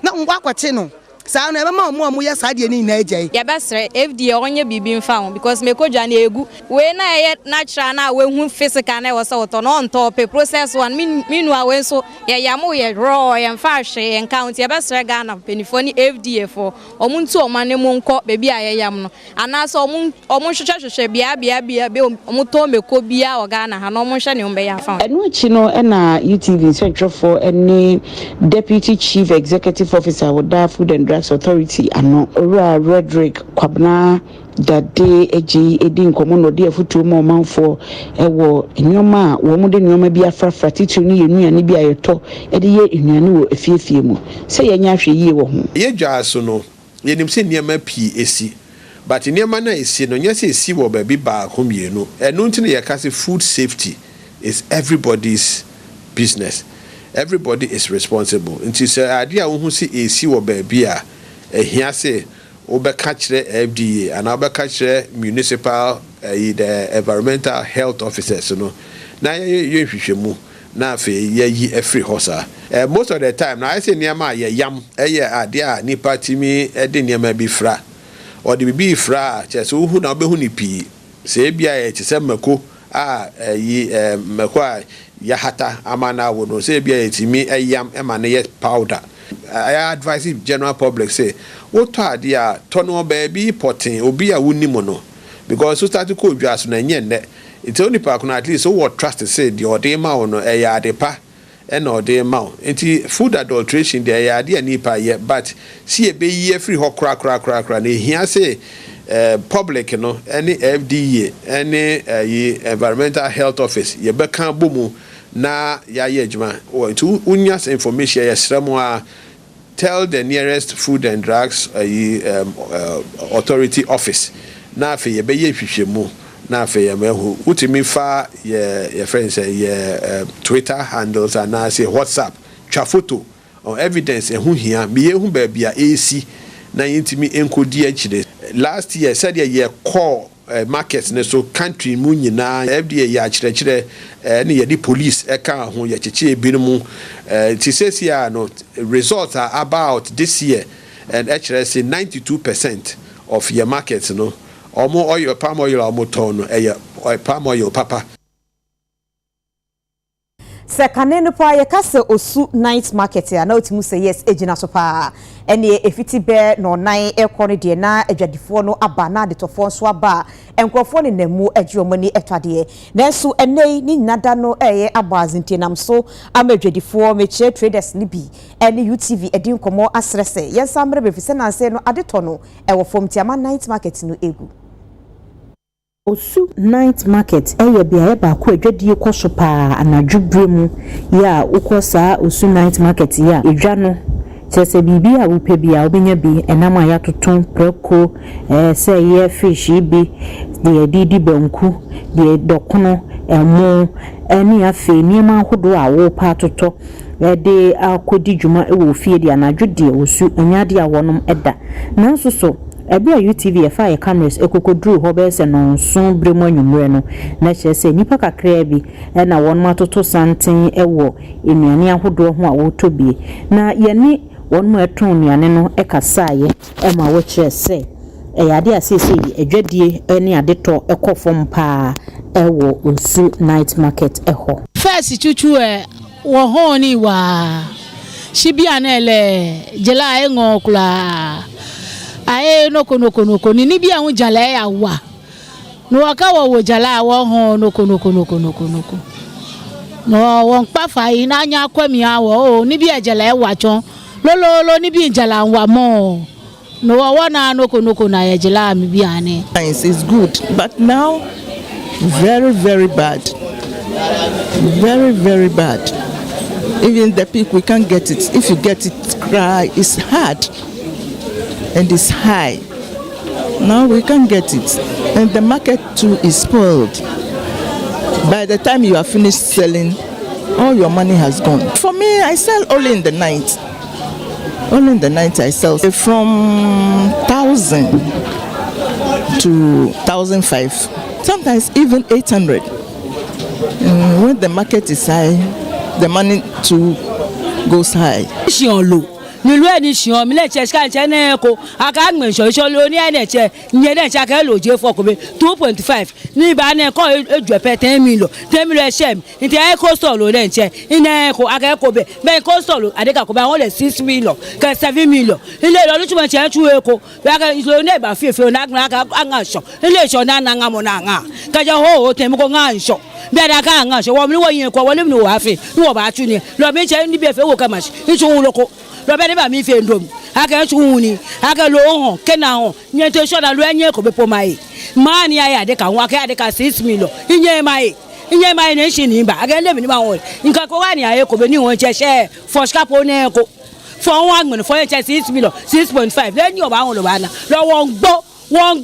na ngwa akoche no saa no ebe ma omo ye saa de ni na agye ya besre fda onye bibi mfa ho because mekodwa na egu we na ye natural na we hu physical na we so to no on top process one minu a we so ye yamo ye raw ye mfa hwe encounter ya besre Ghana penifo ni fda for omo ntu omane mu nko bebi a ye yam no ana so omo hwehwehwe bia be omo to meko bia o Ghana ha no omo hwe ne ombe ya fa enu achi no na UTV Central for any Deputy Chief Executive Officer with Food and Drugs Authority ano Ora Roderick Kwabna dade eji edi nkomo no de afutu mo manfo ewo enyoma wo mu de nyoma bi afrafra titu ni yenuane bi ayeto e de ye enuane wo efiefie mu se yenya hwe yie wo ho ye dwa so no yenim se niema pi esi but niema na esi no nyese esi wo ba bi ba komienu enu ntine ye ka se food safety is everybody's business. Everybody is responsible. Nti se ade a wo hu se esi wo ba bi a ehia se obeka kire FDA and obeka kire municipal the environmental health officers no na ye hwehwemu na afi ye yi every hosa most of the time na I say niama ye yam eye ade a nipa timi de niama bi fra or the bi fra cheso hu na obehu ni pi se bia ye chese mako a yi mako a ya hata amana wo no se bia ye timi yam e ma na ye powder. I advise the general public say what are the tono baby potting obi a wuni mono because so start to call you as na nye it's only park na at least so what trust to say the odema ono e ya de pa e na odema enti food adulteration there ya de nipa ye but see e be ye free ho kra na hia say public no any FDA any environmental health office ye be kan bomu na ya yejuma o to unyas information yesremo tell the nearest food and drugs authority office na fe ye be ye hwehwemu na fe ye mehu utimi fa ye friends ye Twitter handles and na say WhatsApp twa photo or evidence ehu hia me ehu ba bia AC na yintimi enkodi akire last year said ye call markets ne so country mu nyinaa FDA ya kyerɛkyerɛ ne yɛde police ɛka ho yɛ kyekye bi mu ti sesi a no results are about this year and actually say 92% of your markets no omo oil palm oil omo ton no palm oil papa Sekane no pa ye kase osu night market ya na otimu say yes ejina so pa ene efiti be no nan ekọ de na adwadifo no aba na adetofo so aba enkrofo ne namu agiomani etwade nanso ene ni nada no eye abazinti nam so amadwadifo meche traders ni bi ene UTV edin komo asrese yensamre befise nanse no adeto no ewo fom tiama night market no egu Osu night market eye bia ba ko adwadie kwaso pa anadwobre mu ya ukosa osu night market ya edwa no chese bibi a wupe bia obenya bi enam aya toton preko se ye fish bi de didi banku de dokono emo eni afi niema hodo a wo pa toto de akodi djuma ewo fie de anadwode osu anyade a wonom eda nanso so ebe a UTV efa ye cameras ekokodru ho be se no nso bremu anwumre no na chese nipa kakra bi na wonma toto santen ewo enuane ahodo ho a wotobie na yene wonma eton nuane no ekasaye ma wo chese yade asese adwadie ne adeto ekofom pa ewo osu night market eho first chuchu wo ho ni wa shibia na ele jela engo kula ae noko ni bia hu jala ya wa no waka wo jala wo ho noko no won pa fa ina anya kwami awo ni bia jala wa chon lolo ni bia jala wa mo no wa na noko na ya jala mi bia ne science is good but now very bad, very bad. Even the peak we can't get it. If you get it cry it's hard and it's high. Now we can't get it, and the market too is spoiled. By the time you are finished selling, all your money has gone. For me, I sell only in the night. Only in the night I sell from 1,000 to 1,500, sometimes even 800. When the market is high, the money too goes high. Nilu eni shion mi le che ska che ne ko aka gbe so lo ni ene che nye den cha ka lo je fo ko be 2.5 ni ba ne ko ejuepe 10 million e shem nti e ko so lo den che ine ko aka ko be ko so lo adeka ko ba won le 6 million ka 7 million ile lo lu tuma che chu e ko ba ka lo ne ba fie na aka anga so ile so na nga mo na nga ka je ho tem ko nga so be da ka nga so wo mi wo yin ko wo le mi wo afi ni wo ba chu ni lo mi che ni be fe wo ka ma ni chu lo ko Robert ba mi fe ndom aka chuuni aka lo ho kena ho nyete so na lo enye ko be pomai mani aya de ka wa ka de ka 6 million inye mai ne shi ni ba aka le mi ba ho nka ko wa ni aye ko be ni ho che she for scapo ne ko for one agmen for che 6 million 6.5 le ni o ba ho lo ba na lo won gbo won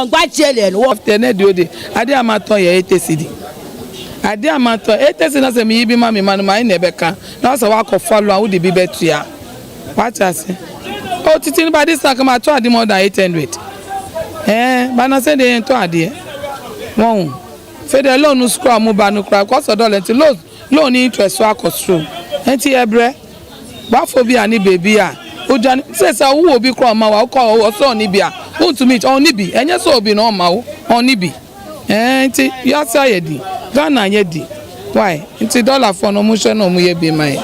gba chele no wo te ne di ode ade amaton ye etesidi ade amaton etesi na se mi yibi ma mi manu ma ine beka na so wa ko follow an wo de bi betua. What I say? Oh, titi by this time, I tried more than 800. But I said they ain't to idea. One, for the loan no screw mobile no cry, cost a dollar to loan interest so I cost through. Ain't he ebre? But for be any baby, Ojan says I will be crying, my call or so nibia. Want to meet on nibi, and yes, so be no mau on nibi. Ain't he? Yes, I did. Ghana yedi. Why? It's $1 for no motion no me be mine.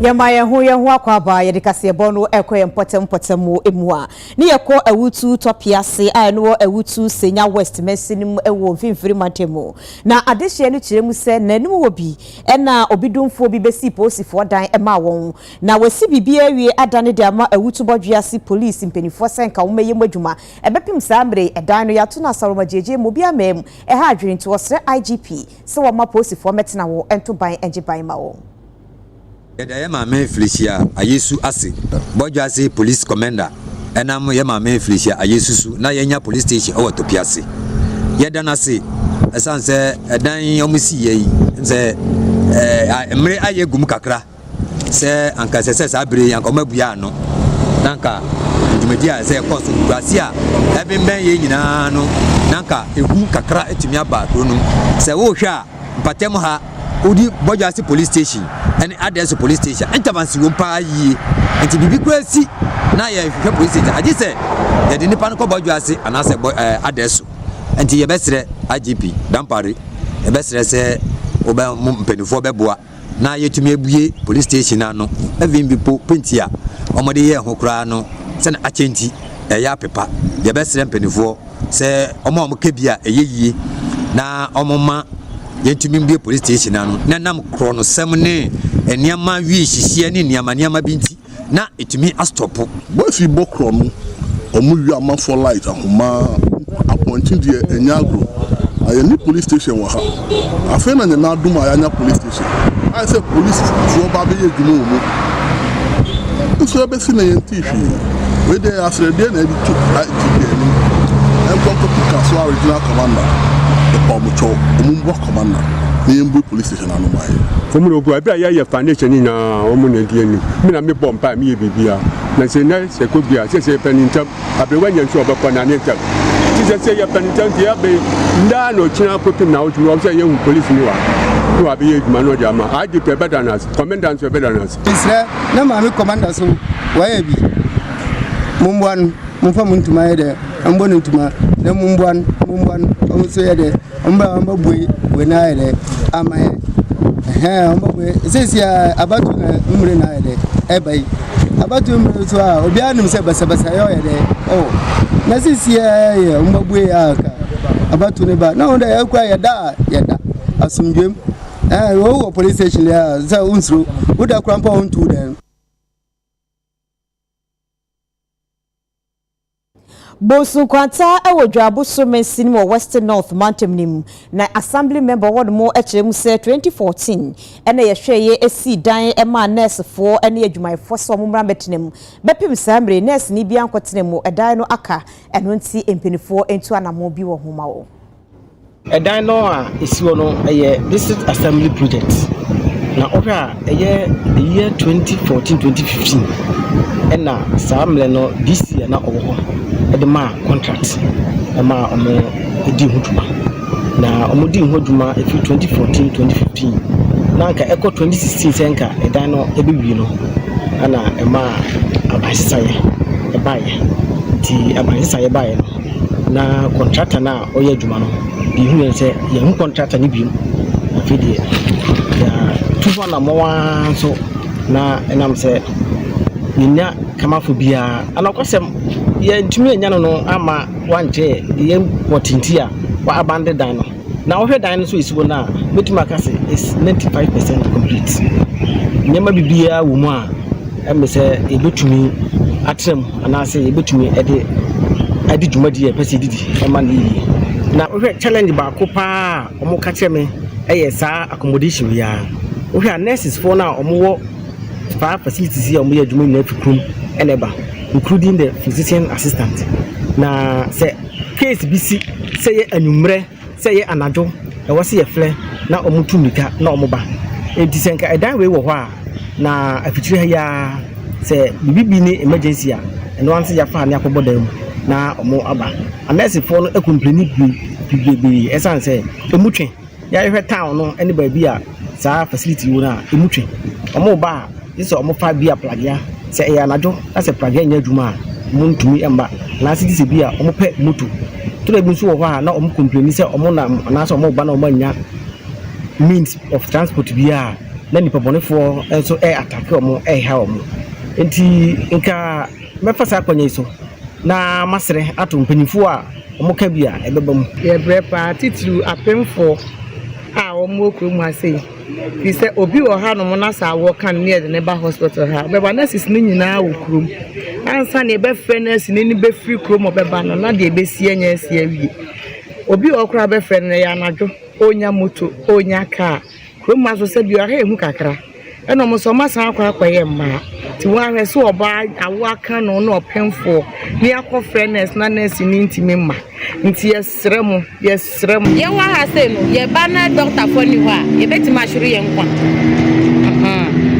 Yamaya hu akwaba ye de kase bono ekoye mpotem emu a ne yekọ awutu topiase a no awutu senya west mesinim ewo mfimfiri matemu na adehye no kiremu se nanim wo bi na obidumfo bi besi posifo dan ema won na wasi bibia awie adane de ama awutu bodwiase police mpenifo senka wo meyem adwuma ebepim sambre edan no yato na saroma jeje mo bia mem ha adwenti wo sre IGP se wo ma posifo metena wo ento ban enje ban ma wo. Yeda mame Felicia ayesu ase bodwase police commander enam ye mame Felicia ayesusu na yenya police station o topiase yeda na se esanse edan omusi yi se emre ayegum kakra se anka se sabre yanka omabua no nanka ndumedia se cost gracia ebe men ye nyina no nanka egu kakra etumi aba ronum se wo hwa mpatem ha odi bodwase police station and address police station intervention wo pa yi enti bibi kwasi na ye hwe police station agi se ye de nipa no ko bodwase anase address enti ye besre IGP dampare ye besre se oba mpenifo beboa na yetumi abue police station ano evimbi po pentia omode ye ho kra no se na achenti ya pepa ye besre mpenifo se omo kebia eyeyie na omoma yentumi mbie police station ano na nam kro no sem ne eniama wi hihie ne niama binti na etumi astopo bofi bokro no omu ama for light ahoma appointing die enyagro ayeni police station wa ha afena nya na aduma anya police station I say police fo ba be yedwuma omu so ebe si na yenti hwe we dey asrede na ebi to IGP ni en konko kaso original commander omucho omumbo commander ni mbu police station anu mai komuno go abi ya foundation ni na omuna die ni mi na me bompa mi bibia na se na se ko bia se penintam abi wanya nso obekọ na ne ntam ti se ya penintam dia be nda no china kotum na otu o se ye hu police ni wa no abi ye duma no jama aji pe bedanas commandant so bedanas isra na ma mi commander so wa ye bi mumwan mumfa muntuma yede ambo ntuma na mumwan so yede amba bwe wena yede amaye amba bwe sisi abatu na umre na yede ebai abatu umre so a obi anum se basa yo yede na sisi amba bwe aka abatu ne ba na onda yakwa yeda asumdwem wo police station ya za unsuru uda krampa ontu den Bosu kwanta ewodwabu sumensin mo Western North Mountain nim na assembly member ward mo echrem se 2014 ene ye hweye esi dan ema nurse fo ene adwumayfo so mo mra betenem bepim samre nurse ni bia nkotenem edan no aka eno nti empinifo entu anamo bi wo homa wo edan no a esi wo no eye district assembly project na ohwa eye the year 2014-2015 ena samle no this year na owo edema contract ema omo edi huduma na omo di huduma efi 2014-2015 na nka eko 2016 senka edan no ebewi no ana ema abansisaye ebaye ti abansisaye baye no na contractor na oye adwuma no bi hu se ye hu contractor ni bi afidi ya tufa na mowa so na enam se ninya kama fo bia anakwasem ye ntumi enya no ama wanje ye potintia wa abande dan no na wo hwe dan no so isibo na metuma kase is 95% complete nyama bibia wo mu a emese ebetumi atrem anase ebetumi edi dwumadi e pese didi ema ni na wo hwe challenge ba ko pa omo ka cheme sa accommodation ya wo hwe nurses for na omo wo fa facilities ya omo ya dwuma na fikrum eneba including the physician assistant na say case bisi say ye anumre say ye anajo e wose ye fle na omutumika na omoba enti senka edan we wo ho a na afitire ya say bibi ni emergency a eno anse ya fa na akobodam na omo aba anesi for no complain bi esan say emutwe ya hwe town no ene ba bi a sa facility wo na emutwe omo ba this omo fa bi a plagia se ya najo ase plagia nya dwuma muntumi emba na ase dise bi a omo pe moto to da bi so wo ha na omo complain say omo na so omo ba na omo nya means of transport bi a na nipa bɔnefoɔ nso atake ɔmo ha ɔmo nti nka mɛfa saa akɔnya yi so na masere ato mpanyinfoɔ a ɔmo ka bi a ɛbɛba mu yɛbrɛ paa titiri apemfoɔ a ɔmo kurom ase fi sɛ obi wɔ ha nom na saa wɔka no near ne ba hospital ha bɛba nurses no nyinaa wɔ kurom ansa ne ɛbɛfrɛ nurse no ni bɛfiri kurom ɔbɛba no na deɛ ɛbɛsi anya asi awie obi wɔ kora bɛfrɛ no yɛ anadwo onya moto onya kaa kurom aso sɛ bi ɔha ehu kakra ɛna ɔmo sɛ ɔmo asan akɔyɛ mmaa ti wɔn ahwɛ so ɔbaa awo aka no na ɔpɛnfoɔ ne akɔfrɛ nurse na nurse ne ntimi mma nti yɛsrɛ mo yɛwɔ ha sɛ no yɛba na dɔktafoɔ ni hɔ a yɛbɛtumi ahyere yɛn nkwa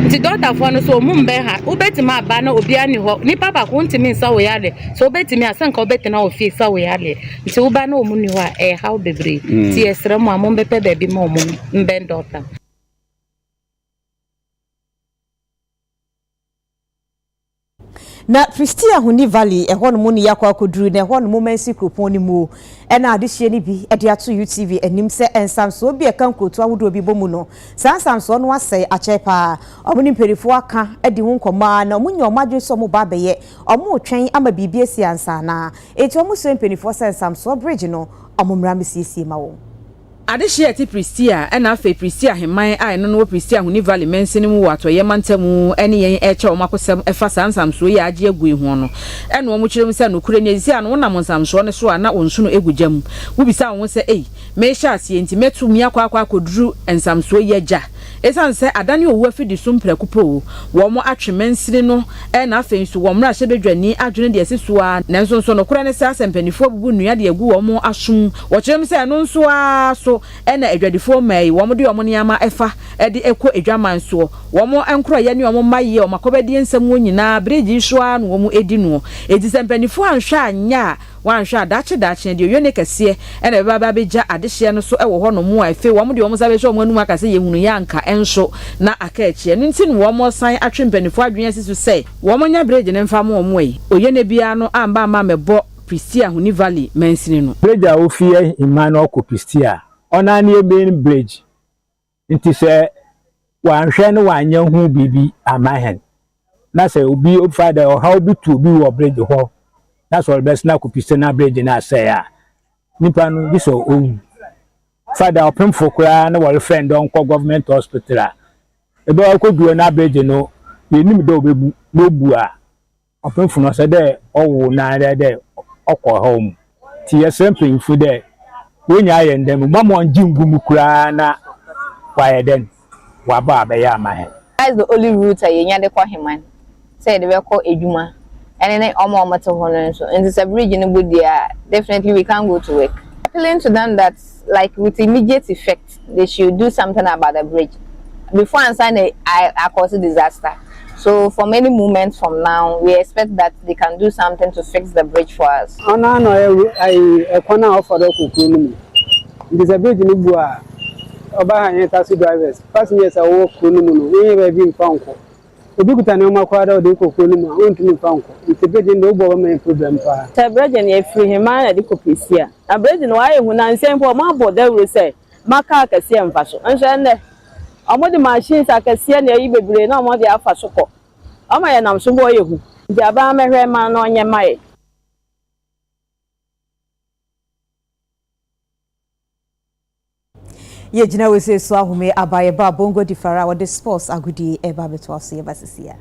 nti dɔktafoɔ no so ɔmo mbɛ ha wobɛtumi aba na obiara ni hɔ nipa baako ntimi nsa wɔ yale so wobɛtumi asɛnka wobɛtena wɔ fie sa wɔ yale nti woba na ɔmo ni hɔ a ɛyɛ haw bebree nti yɛsrɛ mo a mo mbɛpɛ baabi ma ɔmo mbɛn dɔkta. Na Pristia Huni Valley ehon mu ni yakwa koduru na ehon mu mansi kropon ni mu ena adehye ni bi ede ato UTV enim se ensamso bi eka nkrotu ahodo bi bomu no sansamso no asai achepa omuni mperifo aka edi hu nkoma na omunye omadwe so mu ba beye omu twen ama bibie si ansa na eti omu so mperifo sansamso bridge no omumra mesiesie ma wo adehye ati Pristia ena afa Pristia heman a eno no Pristia Huni Valley mensini mu wato ye mantamu ene yen eche omakosem efa sansamso ye age agu hu no ene wo mu kirem se no kure nyezi a no wonam nsamso ne so a na onsu no egujam wo bisa wo se me sha asie nti metumi akwa akoduru nsamso ye ja esan se adane owu afidi so mprakupo wo mo atwe mensini no ena afa nsu wo mra hye bedwani adwene de asiso a nenso nso no kure ne se asempanifoɔ bubu nua de agu wo mo asom wo kirem se no nso a so ena edwadifo mai wo mo de wo mo niama efa ede ekɔ edwaman so wo mo enkro ye ne wo mo maye o makobedi nsam wo nyina bridge so a no wo mo edi no edi sempanifo anhwa anya wanhwa dache de yo ne kase ena baba beja adehye no so ewo ho no mo afi wo mo de wo mo sabe so mo anum akase ye hunu yanka enso na aka echi no nti no wo mo san atwe mpanifo adwene sisu sei wo mo nya bridge ne mfa mo mo yi oye ne bia no amba ama mebo Pristia Huni Valley mensini no bridge a ofie Emmanuel ko Pristia ona ne main bridge nti se wanhwe no wanya hu bibi amahen na se obi ofada o how bi to bi wo bridge ho na so best na ko Pristia na bridge na say a nipa no bi so o fada opemfo kura na wo friend don ko government hospital a ebe ko duo na bridge no yenim de obebu bobu a opemfo no se de owo na de okọ home ti yesempe fu de wonya ayendem mamo njingumu kura na wayeden waba abeya amahe. That's the only route yenya de kwa heman say de be ko edwuma ene omo to hono so in this bridge in Budia definitely we can't go to work. Appealing to them that like with immediate effect they should do something about the bridge before answer I cause a disaster. So for many moments from now, we expect that they can do something to fix the bridge for us. Oh no, I corner for the Kukuni. This a bridge in Bua. Oba taxi drivers. Passengers are walk Kunu. We have been found. The big time no quadro de Kukunu, won't be found. It's a bridge in the government problem. The bridge in a free human at the Copisia. A bridge in why when I say for my board, they will say, Maka Cassian fashion. And then all the machines I can see and you be no more the alpha support. Oh my, I'm so boy. The Abama man on your mind. Ye jina we se so ahume abaye ba bongo difara wa the sports agudi eba beto ase yebasisia.